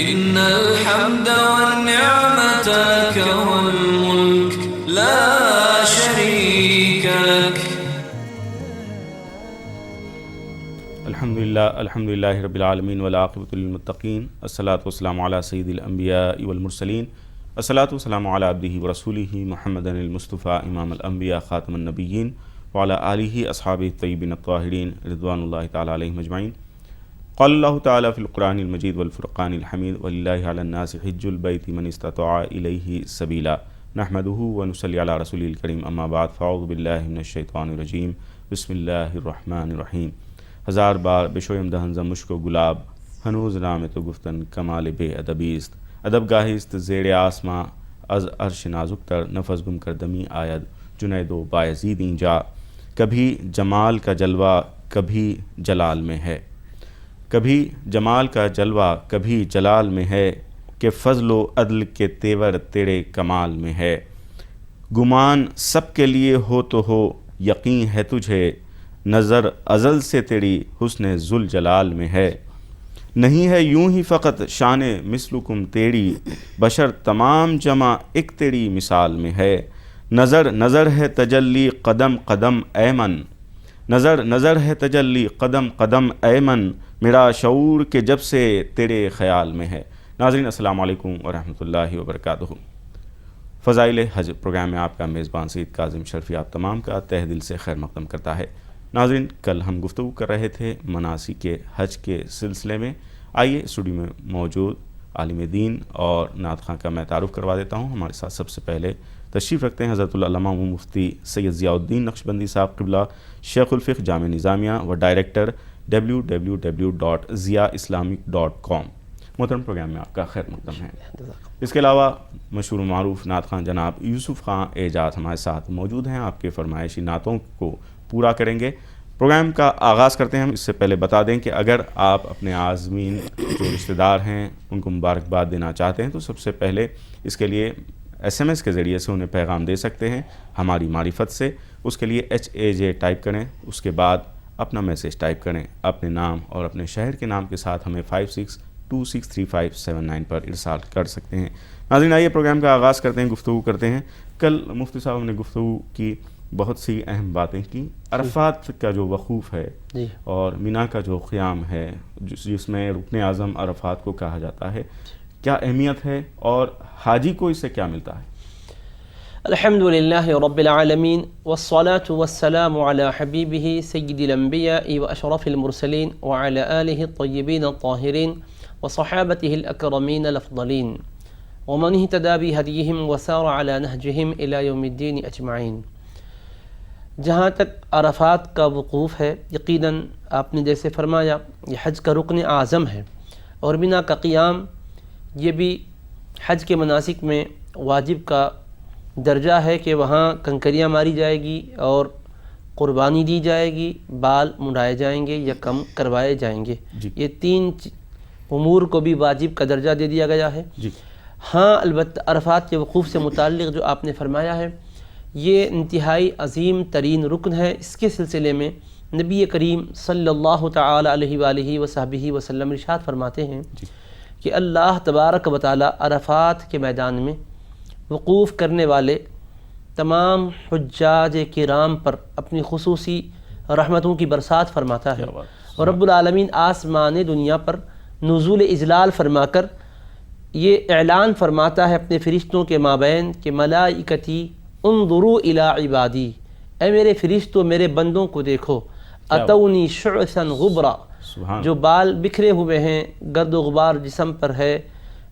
إن الحمد والنعمة لك والملك لا شريك لك. الحمد للہ رب العالمین والعاقبۃ للمتقین، الصلاۃ والسلام علی سید الانبیاء والمرسلین، الصلاۃ والسلام علی عبدہ ورسولہ محمد المصطفیٰ امام الانبیاء خاتم النبیین وعلی آلہ اصحابہ الطیبین الطاہرین رضوان اللہ تعالی علیہم اجمعین. قال اللہ تعالی فی القرآن المجید والفرقان الحمید وللہ علی الناس حج البیت من استطاع الیہ سبیلا نحمدہ ونصلی علی رسولہ الکریم. اما بعد فاعوذ باللہ من الشیطان الرجیم. بسم اللہ الرحمن الرحیم. ہزار بار بشویم دہن ز مشک و گلاب، ہنوز نام تو گفتن کمال بے ادبیست. ادب گاہیست زیر آسماں از عرش نازک تر، نفس گم کر دمی آید جنید و بایزیدیں جا. کبھی جمال کا جلوہ کبھی جلال میں ہے، کبھی جمال کا جلوہ کبھی جلال میں ہے، کہ فضل و عدل کے تیور تیرے کمال میں ہے. گمان سب کے لیے ہو تو ہو، یقین ہے تجھے، نظر ازل سے تیری حسن ذوالجلال میں ہے. نہیں ہے یوں ہی فقط شان مثلکم تیری، بشر تمام جمع ایک تیری مثال میں ہے. نظر ہے تجلی قدم قدم ایمن، نظر ہے تجلی قدم قدم ایمن، میرا شعور کے جب سے تیرے خیال میں ہے. ناظرین السلام علیکم ورحمۃ اللہ وبرکاتہ. فضائل حج پروگرام میں آپ کا میزبان سید کاظم شرفی آپ تمام کا تہ دل سے خیر مقدم کرتا ہے. ناظرین کل ہم گفتگو کر رہے تھے مناسک حج کے سلسلے میں. آئیے اسٹوڈیو میں موجود عالم دین اور نعت خواں کا میں تعارف کروا دیتا ہوں. ہمارے ساتھ سب سے پہلے تشریف رکھتے ہیں حضرت العلامہ و مفتی سید ضیاء الدین نقشبندی صاحب قبلہ، شیخ الفقہ جامعہ نظامیہ و ڈائریکٹر www.ziaislamic.com. محترم پروگرام میں آپ کا خیر مقدم ہے. اس کے علاوہ مشہور و معروف نعت خواں جناب یوسف خان اعجاز ہمارے ساتھ موجود ہیں، آپ کے فرمائشی نعتوں کو پورا کریں گے. پروگرام کا آغاز کرتے ہیں. ہم اس سے پہلے بتا دیں کہ اگر آپ اپنے عازمین جو رشتہ دار ہیں ان کو مبارکباد دینا چاہتے ہیں تو سب سے پہلے اس کے لیے SMS کے ذریعے سے انہیں پیغام دے سکتے ہیں ہماری معرفت سے. اس کے لیے HAJ ٹائپ کریں، اس کے بعد اپنا میسیج ٹائپ کریں، اپنے نام اور اپنے شہر کے نام کے ساتھ ہمیں 56263579 پر ارسال کر سکتے ہیں. ناظرین آئیے پروگرام کا آغاز کرتے ہیں، گفتگو کرتے ہیں. کل مفتی صاحب نے گفتگو کی، بہت سی اہم باتیں کی. عرفات کا جو وقوف ہے اور مینا کا جو قیام ہے جس میں رکن اعظم عرفات کو کہا جاتا ہے، کیا اہمیت ہے اور حاجی کو اس سے کیا ملتا ہے؟ الحمدللہ رب العالمین والصلاة والسلام علی حبیبہ سید الانبیاء واشرف المرسلین وعلی آلہ الطیبین الطاہرین وصحابتہ الاکرمین الافضلین ومن اہتدی بہدیہم وسار علی نہجہم الی یوم الدین اجمعین. جہاں تک عرفات کا وقوف ہے، یقیناً آپ نے جیسے فرمایا یہ حج کا رکن اعظم ہے، اور مینا کا قیام یہ بھی حج کے مناسک میں واجب کا درجہ ہے کہ وہاں کنکریاں ماری جائے گی اور قربانی دی جائے گی، بال منڈائے جائیں گے یا کم کروائے جائیں گے. یہ تین امور کو بھی واجب کا درجہ دے دیا گیا ہے. ہاں البتہ عرفات کے وقوف سے متعلق جو آپ نے فرمایا ہے یہ انتہائی عظیم ترین رکن ہے. اس کے سلسلے میں نبی کریم صلی اللہ تعالی علیہ وآلہ وصحبہ وسلم ارشاد فرماتے ہیں کہ اللہ تبارک و تعالی عرفات کے میدان میں وقوف کرنے والے تمام حجاج کرام پر اپنی خصوصی رحمتوں کی برسات فرماتا ہے، اور رب العالمین آسمان دنیا پر نزول اجلال فرما کر یہ اعلان فرماتا ہے اپنے فرشتوں کے مابین کہ ملائکتی انظروا الی عبادی، اے میرے فرشتوں میرے بندوں کو دیکھو، اتونی شعثا غبرا، جو بال بکھرے ہوئے ہیں، گرد و غبار جسم پر ہے،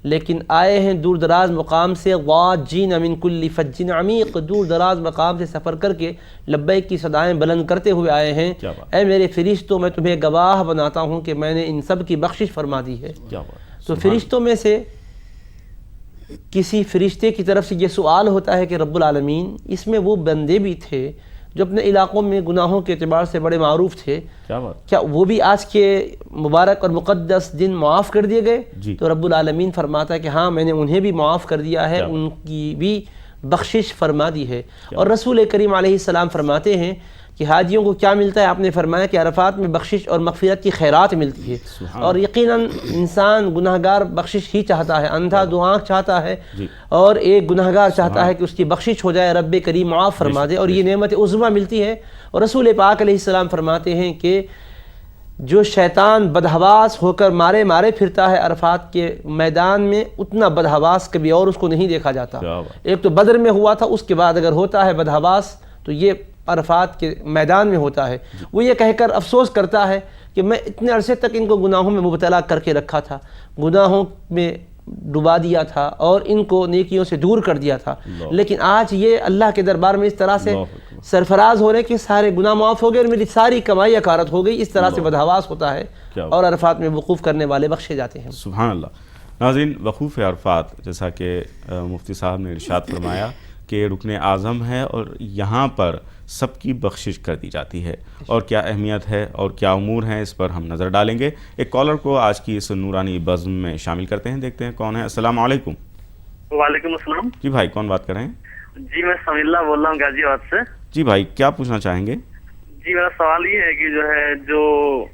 لیکن آئے ہیں دور دراز مقام سے، واجین من کل فج عمیق، دور دراز مقام سے سفر کر کے لبیک کی صدائیں بلند کرتے ہوئے آئے ہیں. اے میرے فرشتوں میں تمہیں گواہ بناتا ہوں کہ میں نے ان سب کی بخشش فرما دی ہے. تو فرشتوں میں سے کسی فرشتے کی طرف سے یہ سوال ہوتا ہے کہ رب العالمین اس میں وہ بندے بھی تھے جو اپنے علاقوں میں گناہوں کے اعتبار سے بڑے معروف تھے، کیا وہ بھی آج کے مبارک اور مقدس دن معاف کر دیے گئے؟ تو رب العالمین فرماتا ہے کہ ہاں میں نے انہیں بھی معاف کر دیا ہے، ان کی بھی بخشش فرما دی ہے. اور رسول کریم علیہ السلام فرماتے ہیں کہ حاجیوں کو کیا ملتا ہے؟ آپ نے فرمایا کہ عرفات میں بخشش اور مغفرت کی خیرات ملتی ہے، اور یقیناً انسان گناہگار بخشش ہی چاہتا ہے، اندھا دعا چاہتا ہے، اور ایک گناہگار چاہتا ہے کہ اس کی بخشش ہو جائے، رب کریم معاف فرما دے، اور یہ نعمت عظمیٰ ملتی ہے۔ اور رسول پاک علیہ السلام فرماتے ہیں کہ جو شیطان بدحواس ہو کر مارے پھرتا ہے عرفات کے میدان میں، اتنا بدحواس کبھی اور اس کو نہیں دیکھا جاتا۔ ایک تو بدر میں ہوا تھا، اس کے بعد اگر ہوتا ہے بدحواس تو یہ عرفات کے میدان میں ہوتا ہے۔ وہ یہ کہہ کر افسوس کرتا ہے کہ میں اتنے عرصے تک ان کو گناہوں میں مبتلا کر کے رکھا تھا، گناہوں میں ڈبا دیا تھا اور ان کو نیکیوں سے دور کر دیا تھا، لیکن آج یہ اللہ کے دربار میں اس طرح سے سرفراز ہو رہے کہ سارے گناہ معاف ہو گئے اور میری ساری کمائی اکارت ہو گئی۔ اس طرح سے بدحواس ہوتا ہے اور عرفات میں وقوف کرنے والے بخشے جاتے ہیں۔ سبحان اللہ۔ ناظرین، وقوف عرفات جیسا کہ مفتی صاحب نے ارشاد فرمایا کہ رکن اعظم ہے اور یہاں پر سب کی بخشش کر دی جاتی ہے، اور کیا اہمیت ہے اور کیا امور ہیں اس پر ہم نظر ڈالیں گے۔ ایک کالر کو آج کی اس نورانی بزم میں شامل کرتے ہیں، دیکھتے ہیں کون ہے۔ السلام علیکم۔ وعلیکم السلام جی بھائی، کون بات کر رہے ہیں؟ جی میں سمیع اللہ بول رہا ہوں غازی آباد سے۔ جی بھائی، کیا پوچھنا چاہیں گے؟ جی میرا سوال یہ ہے کہ جو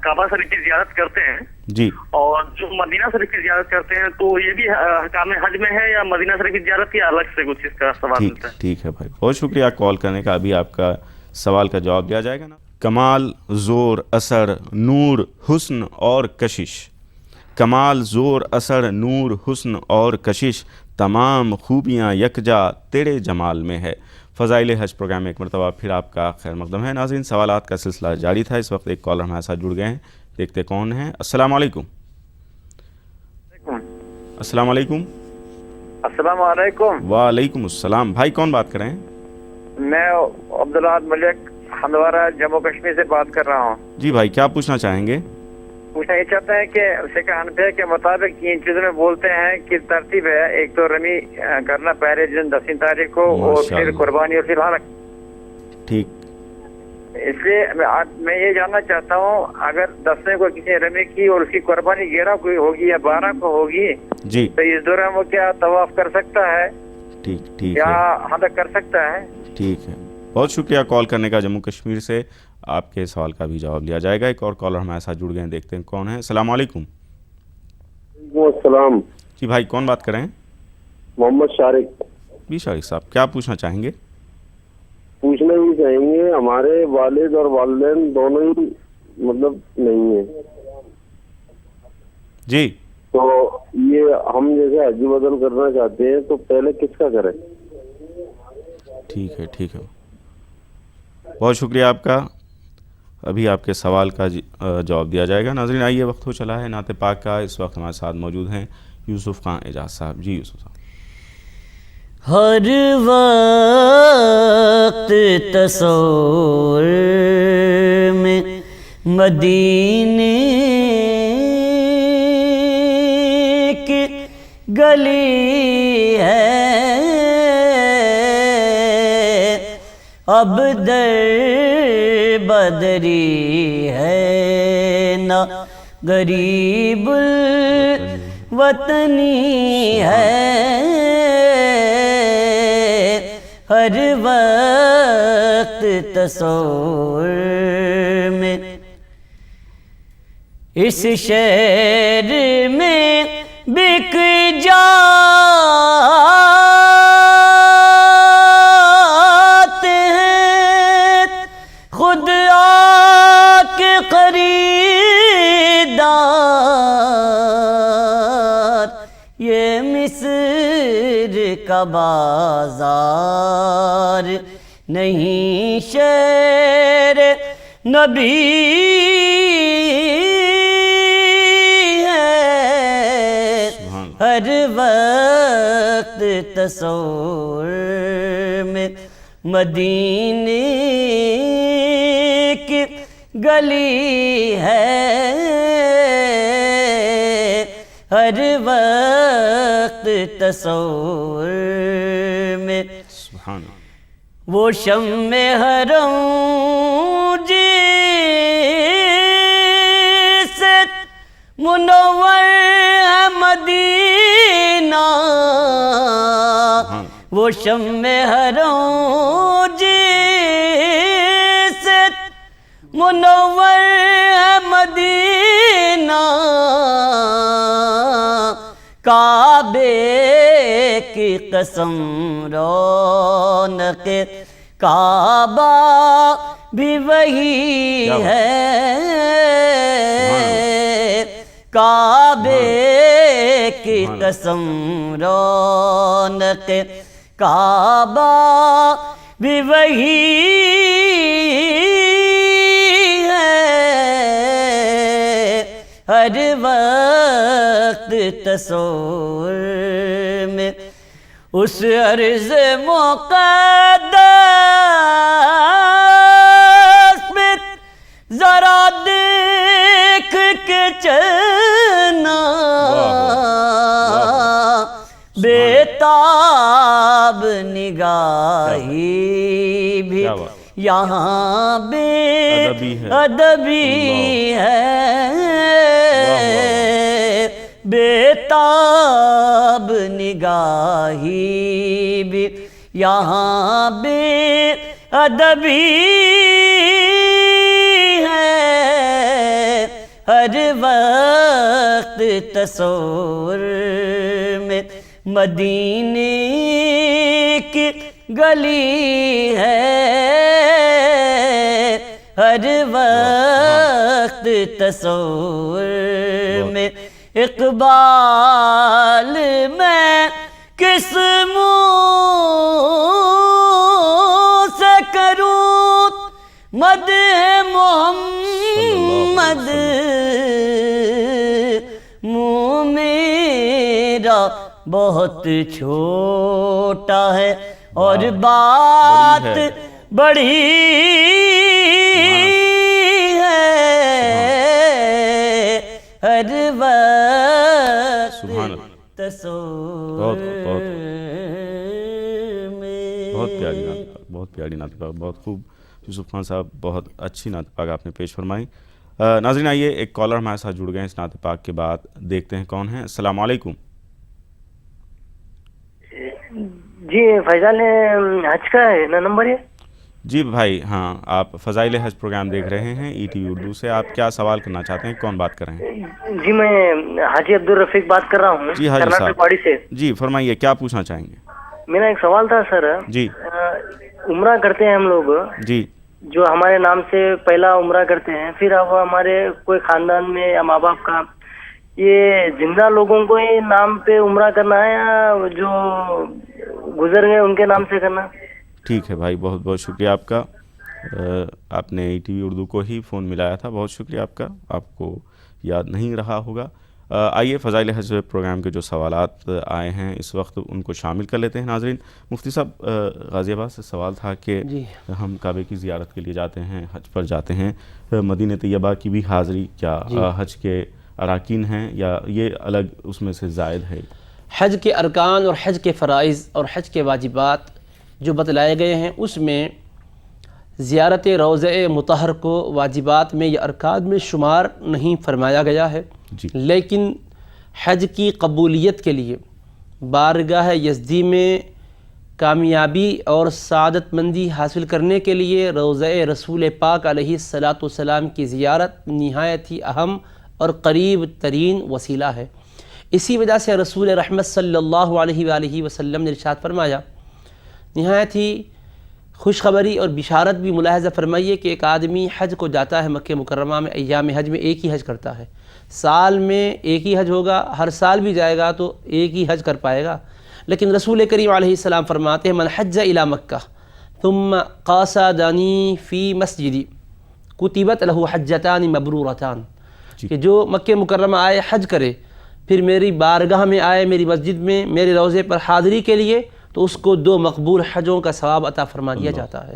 کعبہ شریف کی زیارت کرتے ہیں جی، اور جو مدینہ شریف کی زیارت کرتے ہیں، تو یہ بھی حکام حج میں ہے یا مدینہ شریف کی زیارت کی الگ سے کچھ اس کا سوال ملتا ہے؟ ٹھیک ہے بھائی، بہت شکریہ کال کرنے کا۔ ابھی آپ کا سوال کا جواب دیا جائے گا نا۔ کمال، زور، اثر، نور، حسن اور کشش۔ کمال، زور، اثر، نور، حسن اور کشش، تمام خوبیاں یکجا تیرے جمال میں ہے۔ فضائل حج پروگرام میں ایک مرتبہ پھر آپ کا خیر مقدم ہے۔ ناظرین، سوالات کا سلسلہ جاری تھا، اس وقت ایک کالر ہمارے ساتھ جڑ گئے ہیں، دیکھتے کون ہیں۔ السلام علیکم۔ السلام علیکم۔ السلام علیکم۔ وعلیکم السلام۔ بھائی کون بات کر رہے ہیں؟ میں عبداللہ ملک ہندوارہ جموں کشمیر سے بات کر رہا ہوں۔ جی بھائی، کیا پوچھنا چاہیں گے؟ پوچھنا یہ چاہتا ہے کہ فقہ حنفیہ کے مطابق ان چیزوں میں بولتے ہیں کہ ترتیب ہے، ایک تو رمی کرنا پہلے دن 10 تاریخ کو، اور پھر قربانی اور پھر حلق۔ ٹھیک، اس لیے میں یہ جاننا چاہتا ہوں، اگر 10ویں کو کسی نے رمی کی اور اس کی قربانی 11 کو ہوگی یا 12 کو ہوگی، جی، تو اس دوران وہ کیا طواف کر سکتا ہے ٹھیک یا ہے، حلق کر سکتا ہے؟ ٹھیک ہے، بہت شکریہ کال کرنے کا جموں کشمیر سے۔ آپ کے سوال کا بھی جواب لیا جائے گا۔ ایک اور کالر ہمارے ساتھ جڑ گئے ہیں، دیکھتے ہیں کون ہے۔ السلام علیکم۔ السلام جی بھائی، کون بات کر رہے ہیں؟ محمد شارق۔ جی شارق صاحب، کیا پوچھنا چاہیں گے؟ پوچھنا یہ چاہیں گے، ہمارے والد اور والدین دونوں ہی مطلب نہیں ہیں، جی، تو یہ ہم جیسے حج بدل کرنا چاہتے ہیں تو پہلے کس کا کریں؟ ٹھیک ہے، ٹھیک ہے، بہت شکریہ آپ کا۔ ابھی آپ کے سوال کا جواب دیا جائے گا۔ ناظرین، آئیے، وقت ہو چلا ہے نعت پاک کا۔ اس وقت ہمارے ساتھ موجود ہیں یوسف خان اعجاز صاحب۔ جی یوسف صاحب۔ ہر وقت تصور میں مدینے کی گلی ہے، اب در بدری ہے نہ غریب الوطنی ہے، ہر وقت تصور میں اس شہر میں بک جاتے ہیں خود آ کے خریدار، یہ مصر کا بازار نہیں شہر نبی ہے، ہر وقت تصور میں مدینے کی گلی ہے، ہر وقت تصور میں سبحان اللہ۔ وہ شمع حرم جس منور ہے مدینہ، وہ شمع حرم جس منور ہے مدینہ کعبے کی قسم رونق کعبہ بھی وہی ہے کعبے کی قسم رونق کعبہ بھی وہی ہے ہر وقت تصور میں اس عرض مقدس میں ذرا دیکھ کے چلنا بےتاب نگاہی بھی یہاں بے ادبی ہے بےتاب نگاہی بھی یہاں بے ادبی ہے ہر وقت تصور میں مدینے کی گلی ہے ہر وقت تصور میں اقبال میں کس منہ سے کروں مدح محمد منہ میرا بہت چھوٹا ہے اور بات بڑی ہے ہر وقت تصور میں بہت پیاری نعت پاک، بہت پیاری نعت پاک، بہت خوب یوسف خان صاحب، بہت اچھی نعت پاک آپ نے پیش فرمائی۔ ناظرین آئیے ایک کالر ہمارے ساتھ جڑ گئے ہیں اس نعت پاک کے بعد، دیکھتے ہیں کون ہیں۔ السلام علیکم۔ جی فیضان حج کا ہے نا نمبر یہ؟ جی بھائی ہاں، آپ فضائل حج پروگرام دیکھ رہے ہیں ای ٹی وی اردو سے، آپ کیا سوال کرنا چاہتے ہیں؟ کون بات کر رہے ہیں؟ جی میں حاجی عبدالرفیق بات کر رہا ہوں، جی حاجی صاحب پاڑی سے۔ جی فرمائیے، کیا پوچھنا چاہیں گے؟ میرا ایک سوال تھا سر۔ جی عمرہ کرتے ہیں ہم لوگ، جی جو ہمارے نام سے پہلا عمرہ کرتے ہیں، پھر اب ہمارے کوئی خاندان میں یا ماں باپ کا، یہ زندہ لوگوں کو ہی نام پہ عمرہ کرنا ہے یا جو گزر گئے ان کے نام سے کرنا؟ ٹھیک ہے بھائی، بہت بہت شکریہ آپ کا، آپ نے ای ٹی وی اردو کو ہی فون ملایا تھا، بہت شکریہ آپ کا، آپ کو یاد نہیں رہا ہوگا۔ آئیے فضائل حج پروگرام کے جو سوالات آئے ہیں اس وقت ان کو شامل کر لیتے ہیں۔ ناظرین، مفتی صاحب غازی آباد سے سوال تھا کہ ہم کعبے کی زیارت کے لیے جاتے ہیں، حج پر جاتے ہیں، مدینہ طیبہ کی بھی حاضری کیا حج کے اراکین ہیں یا یہ الگ اس میں سے زائد ہے؟ حج کے ارکان اور حج کے فرائض اور حج کے واجبات جو بتلائے گئے ہیں اس میں زیارت روضہ مطہر کو واجبات میں یا ارکان میں شمار نہیں فرمایا گیا ہے، لیکن حج کی قبولیت کے لیے بارگاہ یزدی میں کامیابی اور سعادت مندی حاصل کرنے کے لیے روضہ رسول پاک علیہ السلام کی زیارت نہایت ہی اہم اور قریب ترین وسیلہ ہے۔ اسی وجہ سے رسول رحمت صلی اللہ علیہ وآلہ وسلم نے ارشاد فرمایا، نہایت ہی خوشخبری اور بشارت بھی ملاحظہ فرمائیے کہ ایک آدمی حج کو جاتا ہے مکہ مکرمہ میں، ایام حج میں ایک ہی حج کرتا ہے، سال میں ایک ہی حج ہوگا، ہر سال بھی جائے گا تو ایک ہی حج کر پائے گا، لیکن رسول کریم علیہ السلام فرماتے ہیں من حج الی مکہ ثم قاصدنی فی مسجدی کتبت لہ حجتان مبرورتان، کہ جو مکہ مکرمہ آئے حج کرے پھر میری بارگاہ میں آئے، میری مسجد میں میرے روضے پر حاضری کے لیے، تو اس کو 2 مقبول حجوں کا ثواب عطا فرما دیا جاتا ہے۔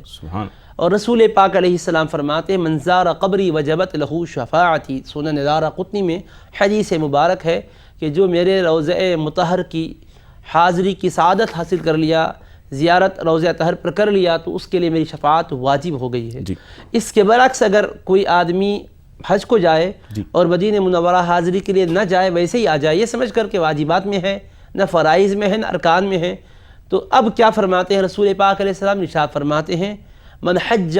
اور رسول پاک علیہ السلام فرماتے ہیں من زار قبری وجبت لہ شفاعتی، سنن دارقطنی میں حدیث مبارک ہے کہ جو میرے روضہ مطہر کی حاضری کی سعادت حاصل کر لیا، زیارت روضہ طاہر پر کر لیا، تو اس کے لیے میری شفاعت واجب ہو گئی ہے۔ اس کے برعکس اگر کوئی آدمی حج کو جائے اور مدینہ منورہ حاضری کے لیے نہ جائے، ویسے ہی آ جائے یہ سمجھ کر کہ واجبات میں ہے، نہ فرائض میں ہے، نہ ارکان میں ہے، تو اب کیا فرماتے ہیں رسول پاک علیہ السلام؟ ارشاد فرماتے ہیں من حج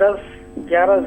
10-11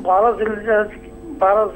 12 12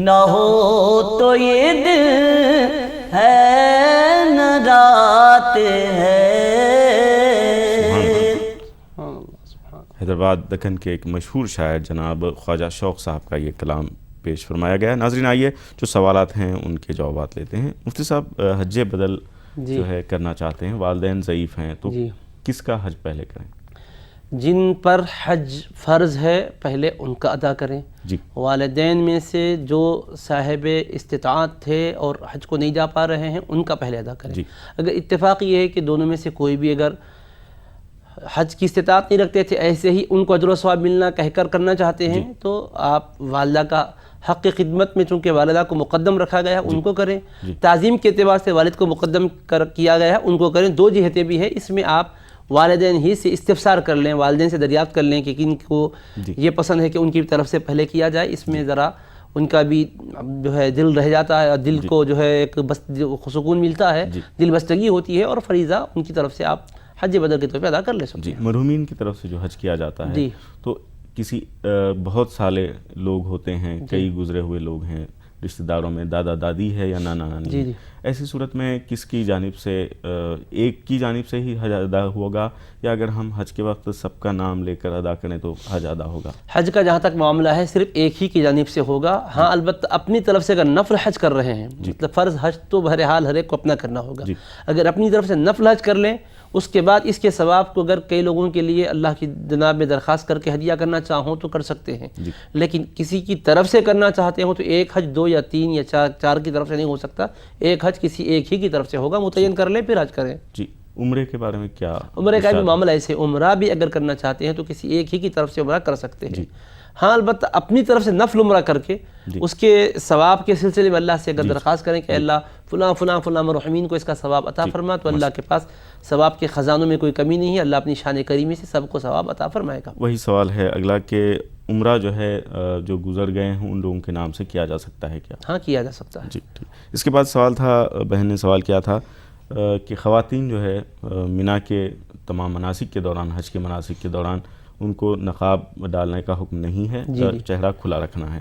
نہ ہو تو یہ دل ہے نہ رات ہے. حیدرآباد دکن کے ایک مشہور شاعر جناب خواجہ شوق صاحب کا یہ کلام پیش فرمایا گیا ہے. ناظرین آئیے جو سوالات ہیں ان کے جوابات لیتے ہیں. مفتی صاحب حج بدل جو ہے کرنا چاہتے ہیں, والدین ضعیف ہیں, تو کس کا حج پہلے کریں؟ جن پر حج فرض ہے پہلے ان کا ادا کریں. والدین میں سے جو صاحب استطاعت تھے اور حج کو نہیں جا پا رہے ہیں ان کا پہلے ادا کریں. اگر اتفاق یہ ہے کہ دونوں میں سے کوئی بھی اگر حج کی استطاعت نہیں رکھتے تھے, ایسے ہی ان کو اجر و ثواب ملنا کہہ کر کرنا چاہتے ہیں, تو آپ والدہ کا حق خدمت میں چونکہ والدہ کو مقدم رکھا گیا ہے ان کو کریں. تعظیم کے اعتبار سے والد کو مقدم کیا گیا ہے ان کو کریں. دو جہتیں بھی ہیں, اس میں آپ والدین ہی سے استفسار کر لیں, والدین سے دریافت کر لیں کہ کن کو یہ پسند ہے کہ ان کی طرف سے پہلے کیا جائے. اس میں ذرا ان کا بھی جو ہے دل رہ جاتا ہے اور دل کو جو ہے ایک سکون ملتا ہے, دل بستگی ہوتی ہے, اور فریضہ ان کی طرف سے آپ حج بدل کے طور پہ ادا کر لے سکتے ہیں. مرحومین کی طرف سے جو حج کیا جاتا ہے تو کسی بہت سالے لوگ ہوتے ہیں, کئی گزرے ہوئے لوگ ہیں رشتہ داروں میں, دادا دادی ہے یا نانا نانی ہے, ایسی صورت میں کس کی جانب سے, ایک کی جانب سے ہی حج ادا ہوگا یا اگر ہم حج کے وقت سب کا نام لے کر ادا کریں تو حج ادا ہوگا؟ حج کا جہاں تک معاملہ ہے صرف ایک ہی کی جانب سے ہوگا. ہاں البتہ اپنی طرف سے اگر نفل حج کر رہے ہیں, مطلب فرض حج تو بہرحال ہر ایک کو اپنا کرنا ہوگا. اگر اپنی طرف سے نفل حج کر لیں, اس کے بعد اس کے ثواب کو اگر کئی لوگوں کے لیے اللہ کی جناب میں درخواست کر کے ہدیہ کرنا چاہوں تو کر سکتے ہیں. لیکن کسی کی طرف سے کرنا چاہتے ہوں تو ایک حج 2 یا 3 یا 4 کی طرف سے نہیں ہو سکتا, ایک حج کسی ایک ہی کی طرف سے ہوگا. متعین کر لیں پھر حج کریں. عمرے کے بارے میں کیا؟ عمرے کا بھی معاملہ ایسے, عمرہ بھی اگر کرنا چاہتے ہیں تو کسی ایک ہی کی طرف سے عمرہ کر سکتے ہیں. ہاں البتہ اپنی طرف سے نفل عمرہ کر کے اس کے ثواب کے سلسلے میں اللہ سے اگر درخواست کریں کہ اللہ فلاں فلاں فلاں مرحومین کو اس کا ثواب عطا فرما, تو اللہ کے پاس ثواب کے خزانوں میں کوئی کمی نہیں ہے, اللہ اپنی شان کریمی سے سب کو ثواب عطا فرمائے گا. وہی سوال ہے اگلا کہ عمرہ جو ہے جو گزر گئے ہیں ان لوگوں کے نام سے کیا جا سکتا ہے کیا؟ ہاں کیا جا سکتا ہے. ٹھیک. اس کے بعد سوال تھا, بہن نے سوال کیا تھا کہ خواتین جو ہے منا کے تمام مناسک کے دوران, حج کے مناسک کے دوران ان کو نقاب ڈالنے کا حکم نہیں ہے, چہرہ کھلا رکھنا ہے.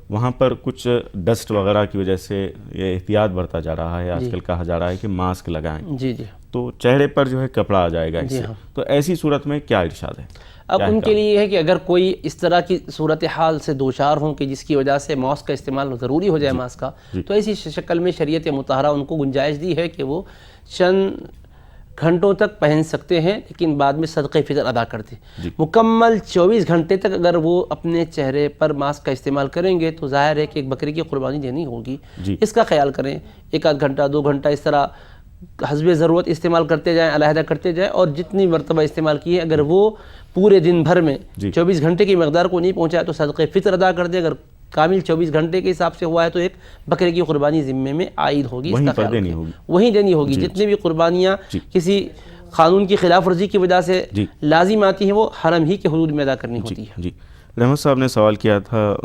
وہاں پر کچھ ڈسٹ وغیرہ کی وجہ سے یہ احتیاط برتا جا رہا ہے, آج کل کہا جا رہا ہے کہ ماسک لگائیں, تو چہرے پر جو ہے کپڑا آ جائے گا اس سے, تو ایسی صورت میں کیا ارشاد ہے؟ اب ان کے لیے یہ ہے کہ اگر کوئی اس طرح کی صورتحال سے دوچار ہوں کہ جس کی وجہ سے ماسک کا استعمال ضروری ہو جائے ماسک کا, تو ایسی شکل میں شریعت مطہرہ ان کو گنجائش دی ہے کہ وہ چند گھنٹوں تک پہن سکتے ہیں, لیکن بعد میں صدقہ فطر ادا کرتے. مکمل 24 گھنٹے تک اگر وہ اپنے چہرے پر ماسک کا استعمال کریں گے تو ظاہر ہے کہ ایک بکری کی قربانی دینی ہوگی. اس کا خیال کریں, 1 گھنٹہ 2 گھنٹہ اس طرح حسب ضرورت استعمال کرتے جائیں, علیحدہ کرتے جائیں, اور جتنی مرتبہ استعمال کیے اگر وہ پورے دن بھر میں 24 گھنٹے کی مقدار کو نہیں پہنچا تو صدقہ فطر ادا کر دے. اگر کامل 24 گھنٹے کے حساب سے ہوا ہے تو ایک بکرے کی قربانی ذمے میں عائد ہوگی, وہیں دینی ہوگی. جتنی بھی قربانیاں کسی قانون کی خلاف ورزی کی وجہ سے لازم آتی ہیں وہ حرم ہی کے حدود میں ادا کرنی ہوتی ہے. رحمت صاحب نے سوال کیا تھا,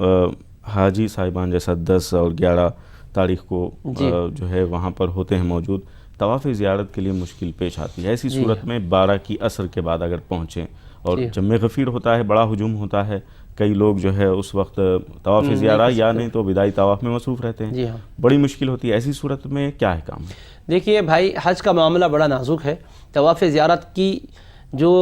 حاجی صاحبان جیسا 10 اور 11 تاریخ کو جو ہے وہاں پر ہوتے ہیں موجود, طواف زیارت کے لیے مشکل پیش آتی ہے. ایسی صورت میں 12 کی عصر کے بعد اگر پہنچیں اور جمع غفیر ہوتا ہے, بڑا ہجوم ہوتا ہے, کئی لوگ جو ہے اس وقت طواف زیارہ یا نہیں تو وداعی طواف میں مصروف رہتے ہیں, بڑی مشکل ہوتی ہے. ایسی صورت میں کیا ہے کام؟ دیکھیے بھائی, حج کا معاملہ بڑا نازک ہے. طواف زیارت کی جو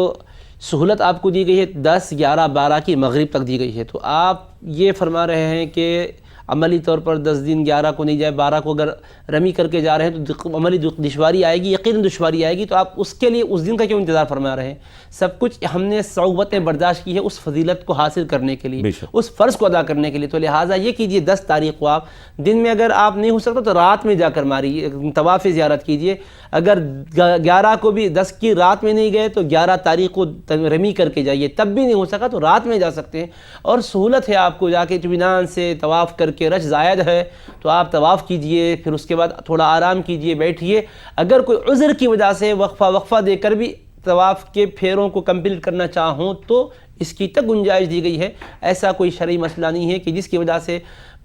سہولت آپ کو دی گئی ہے 10, 11, 12 کی مغرب تک دی گئی ہے, تو آپ یہ فرما رہے ہیں کہ عملی طور پر 10 دن 11 کو نہیں جائے, 12 کو اگر رمی کر کے جا رہے ہیں تو عملی دشواری آئے گی, یقیناً دشواری آئے گی. تو آپ اس کے لیے اس دن کا کیوں انتظار فرما رہے ہیں؟ سب کچھ ہم نے صعوبتیں برداشت کی ہے اس فضیلت کو حاصل کرنے کے لیے, اس فرض کو ادا کرنے کے لیے. تو لہٰذا یہ کیجئے 10 تاریخ کو آپ دن میں اگر آپ نہیں ہو سکتا تو رات میں جا کر ماریے, طواف زیارت کیجئے. اگر 11 کو بھی 10 کی رات میں نہیں گئے تو 11 تاریخ کو رمی کر کے جائیے, تب بھی نہیں ہو سکا تو رات میں جا سکتے ہیں. اور سہولت ہے آپ کو جا کے اطمینان سے طواف کر کے, رش زائد ہے تو آپ طواف کیجئے, پھر اس کے بعد تھوڑا آرام کیجئے, بیٹھیے. اگر کوئی عذر کی وجہ سے وقفہ دے کر بھی طواف کے پھیروں کو کمپلیٹ کرنا چاہوں تو اس کی تک گنجائش دی گئی ہے. ایسا کوئی شرعی مسئلہ نہیں ہے کہ جس کی وجہ سے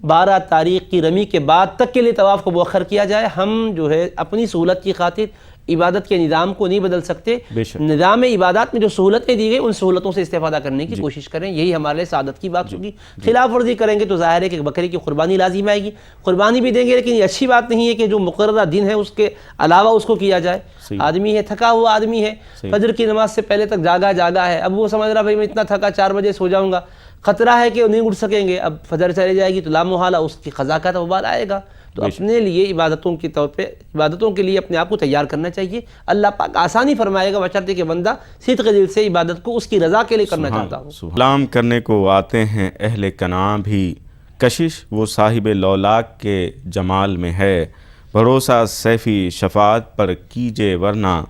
12 تاریخ کی رمی کے بعد تک کے لیے طواف کو مؤخر کیا جائے. ہم جو ہے اپنی سہولت کی خاطر عبادت کے نظام کو نہیں بدل سکتے. نظام عبادات میں جو سہولتیں دی گئی ان سہولتوں سے استفادہ کرنے کی کوشش کریں, یہی ہمارے لیے سعادت کی بات ہوگی. خلاف ورزی کریں گے تو ظاہر ہے کہ بکری کی قربانی لازم آئے گی, قربانی بھی دیں گے لیکن یہ اچھی بات نہیں ہے کہ جو مقررہ دن ہے اس کے علاوہ اس کو کیا جائے. آدمی ہے, تھکا ہوا آدمی ہے, فجر کی نماز سے پہلے تک جاگا ہے, اب وہ سمجھ رہا بھائی میں اتنا تھکا 4 بجے سو جاؤں گا, خطرہ ہے کہ نہیں اٹھ سکیں گے, اب فجر چلے جائے گی تو لامحالہ اس کی قضا کا وبال آئے گا. تو اپنے لیے عبادتوں کے طور پہ عبادتوں کے لیے اپنے آپ کو تیار کرنا چاہیے. اللہ پاک آسانی فرمائے گا بشرطے کہ بندہ صدق دل سے عبادت کو اس کی رضا کے لیے کرنا چاہتا ہوں. سلام کرنے کو آتے ہیں اہل کنعان بھی, کشش وہ صاحب لولاک کے جمال میں ہے, بھروسہ سیفی شفاعت پر کیجے ورنہ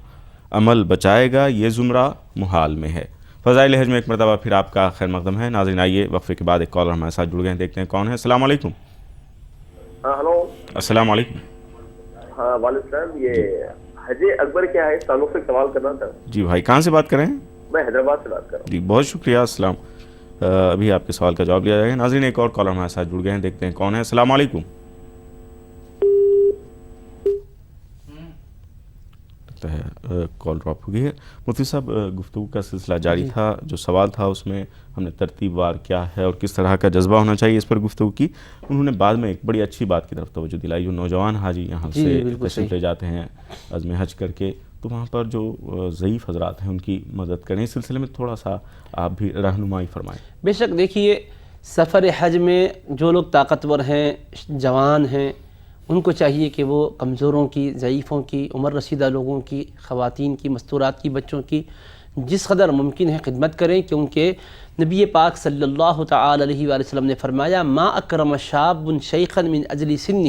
عمل بچائے گا یہ زمرہ محال میں ہے. فضائل حج میں ایک مرتبہ پھر آپ کا خیر مقدم ہے. ناظرین آئیے وقفے کے بعد ایک کالر ہمارے ساتھ جڑ گئے ہیں, دیکھتے ہیں کون ہے. السلام علیکم. ہلو السلام علیکم. ہاں والد صاحب, یہ حج اکبر کیا ہے, تعلق سے سوال کرنا تھا. جی بھائی, کہاں سے بات کر رہے ہیں؟ میں حیدرآباد سے بات کر رہا ہوں. جی بہت شکریہ. السلام, ابھی آپ کے سوال کا جواب لیا جائے گا. ناظرین ایک اور کالر ہمارے ساتھ جڑ گئے ہیں, دیکھتے ہیں کون ہے. السلام علیکم. لگتا ہے کال ڈراپ ہو گئی ہے. مفتی صاحب, گفتگو کا سلسلہ جاری تھا, جو سوال تھا اس میں ہم نے ترتیب وار کیا ہے اور کس طرح کا جذبہ ہونا چاہیے اس پر گفتگو کی. انہوں نے بعد میں ایک بڑی اچھی بات کی طرف توجہ دلائی, جو نوجوان حاجی یہاں سے تشریف لے جاتے ہیں عزم حج کر کے, تو وہاں پر جو ضعیف حضرات ہیں ان کی مدد کریں. اس سلسلے میں تھوڑا سا آپ بھی رہنمائی فرمائیں. بے شک دیکھیے, سفر حج میں جو لوگ طاقتور ہیں, جوان ہیں, ان کو چاہیے کہ وہ کمزوروں کی, ضعیفوں کی, عمر رسیدہ لوگوں کی, خواتین کی, مستورات کی, بچوں کی جس قدر ممکن ہے خدمت کریں, کیونکہ نبی پاک صلی اللہ تعالی علیہ وآلہ وسلم نے فرمایا ما اکرم شاب شیخا من اجل سنہ,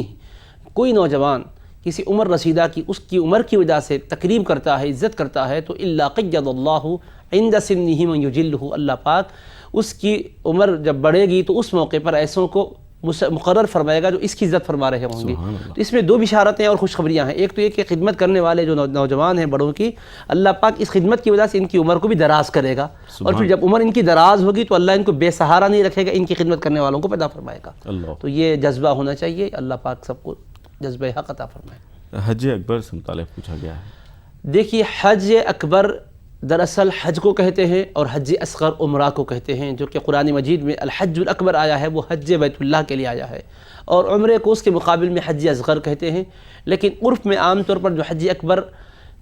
کوئی نوجوان کسی عمر رسیدہ کی اس کی عمر کی وجہ سے تکریم کرتا ہے, عزت کرتا ہے, تو الا قید اللہ عند سنہ من یجلہ, اللہ پاک اس کی عمر جب بڑھے گی تو اس موقع پر ایسوں کو مقرر فرمائے گا جو اس کی عزت فرما رہے ہوں گے. تو اس میں 2 بشارتیں اور خوشخبریاں ہیں. ایک تو یہ کہ خدمت کرنے والے جو نوجوان ہیں بڑوں کی, اللہ پاک اس خدمت کی وجہ سے ان کی عمر کو بھی دراز کرے گا, اور پھر جب عمر ان کی دراز ہوگی تو اللہ ان کو بے سہارا نہیں رکھے گا, ان کی خدمت کرنے والوں کو پیدا فرمائے گا. تو یہ جذبہ ہونا چاہیے. اللہ پاک سب کو جذبہ حق عطا فرمائے. حج اکبر سے متعلق پوچھا گیا ہے. دیکھیے, حج اکبر دراصل حج کو کہتے ہیں اور حج اصغر عمرہ کو کہتے ہیں, جو کہ قرآن مجید میں الحج الاکبر آیا ہے وہ حج بیت اللہ کے لیے آیا ہے, اور عمرے کو اس کے مقابل میں حج اصغر کہتے ہیں. لیکن عرف میں عام طور پر جو حج اکبر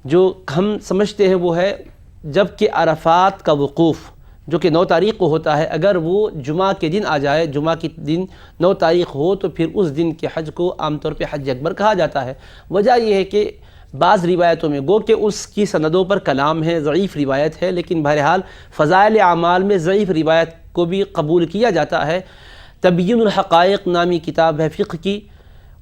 جو ہم سمجھتے ہیں وہ ہے جب کہ عرفات کا وقوف جو کہ 9 تاریخ کو ہوتا ہے, اگر وہ جمعہ کے دن آ جائے, جمعہ کے دن 9 تاریخ ہو, تو پھر اس دن کے حج کو عام طور پہ حج اکبر کہا جاتا ہے. وجہ یہ ہے کہ بعض روایتوں میں گو کہ اس کی سندوں پر کلام ہے, ضعیف روایت ہے, لیکن بہرحال فضائل اعمال میں ضعیف روایت کو بھی قبول کیا جاتا ہے. تبیین الحقائق نامی کتاب ہے فقہ کی,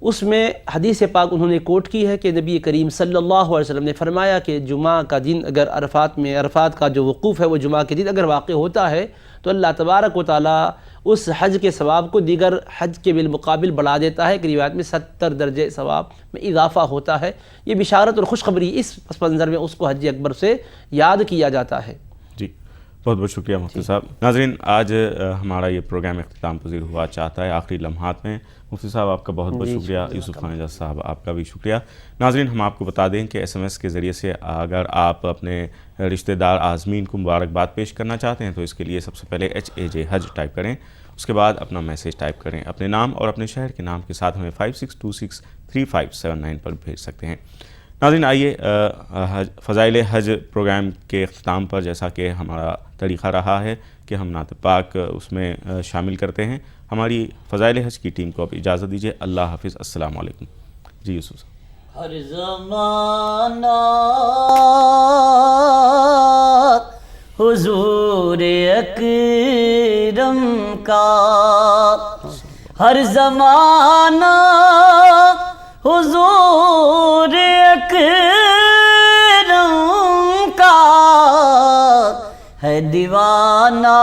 اس میں حدیث پاک انہوں نے کوٹ کی ہے کہ نبی کریم صلی اللہ علیہ وسلم نے فرمایا کہ جمعہ کا دن اگر عرفات کا جو وقوف ہے وہ جمعہ کے دن اگر واقع ہوتا ہے تو اللہ تبارک و تعالیٰ اس حج کے ثواب کو دیگر حج کے بالمقابل بڑھا دیتا ہے. کہ روایت میں 70 درجے ثواب میں اضافہ ہوتا ہے. یہ بشارت اور خوشخبری اس پس منظر میں اس کو حج اکبر سے یاد کیا جاتا ہے. جی بہت بہت شکریہ مفتی صاحب. ناظرین, آج ہمارا یہ پروگرام اختتام پذیر ہوا چاہتا ہے آخری لمحات میں. مفتی صاحب آپ کا بہت بہت شکریہ. یوسف خان اعجاز صاحب آپ کا بھی شکریہ. ناظرین, ہم آپ کو بتا دیں کہ SMS کے ذریعے سے اگر آپ اپنے رشتہ دار عازمین کو مبارکباد پیش کرنا چاہتے ہیں تو اس کے لیے سب سے پہلے HAJ حج ٹائپ کریں, اس کے بعد اپنا میسیج ٹائپ کریں, اپنے نام اور اپنے شہر کے نام کے ساتھ ہمیں 56263579 پر بھیج سکتے ہیں. ناظرین, آئیے فضائل حج پروگرام کے اختتام پر جیسا کہ ہمارا طریقہ رہا ہے کہ ہم نعت پاک اس میں شامل کرتے ہیں. ہماری فضائل حج کی ٹیم کو اب اجازت دیجیے. اللہ حافظ. السلام علیکم. جی یوسف صاحب. ہر زمانہ حضور اکرم کا, ہر زمانہ حضور اکرم کا ہے دیوانہ,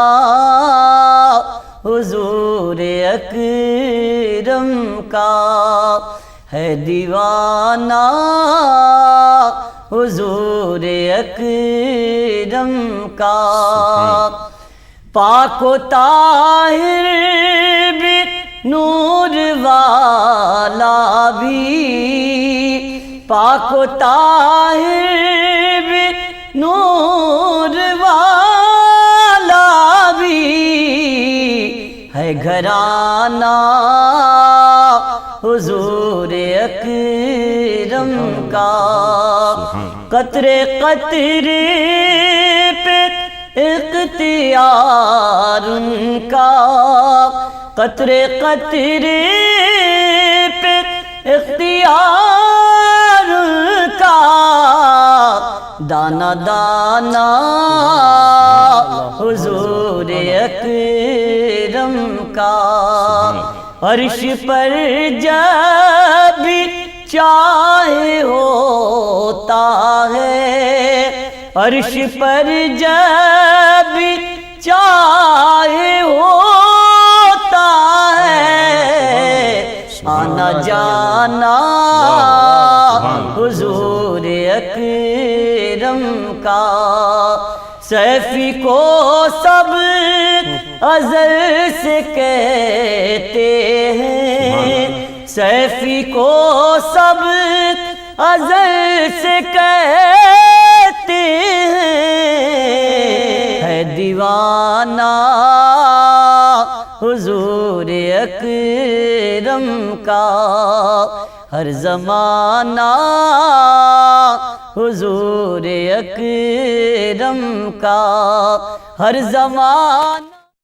حضور اکرم کا ہے دیوانہ, حضور اکرم کا. پاک و طاہر بھی نور والا بھی, پاک و طاہر بھی نور والا بھی ہے گھرانہ حضور اکرم کا، قطرے قطرے پہ اختیار ان کا، قطرے قطرے پہ اختیار ان کا، دانا دانا حضور اکرم کا، عرش پر جب بھی چاہے ہوتا ہے، عرش پر جب بھی چاہے ہوتا ہے، آنا جانا حضور اکرم کا، سیفی کو سب ازل سے کہتے ہیں، سیفی کو سب ازل سے کہتے ہیں، ہے دیوانہ حضور اکرم کا، ہر زمانہ حضور اکرم کا، ہر زمانہ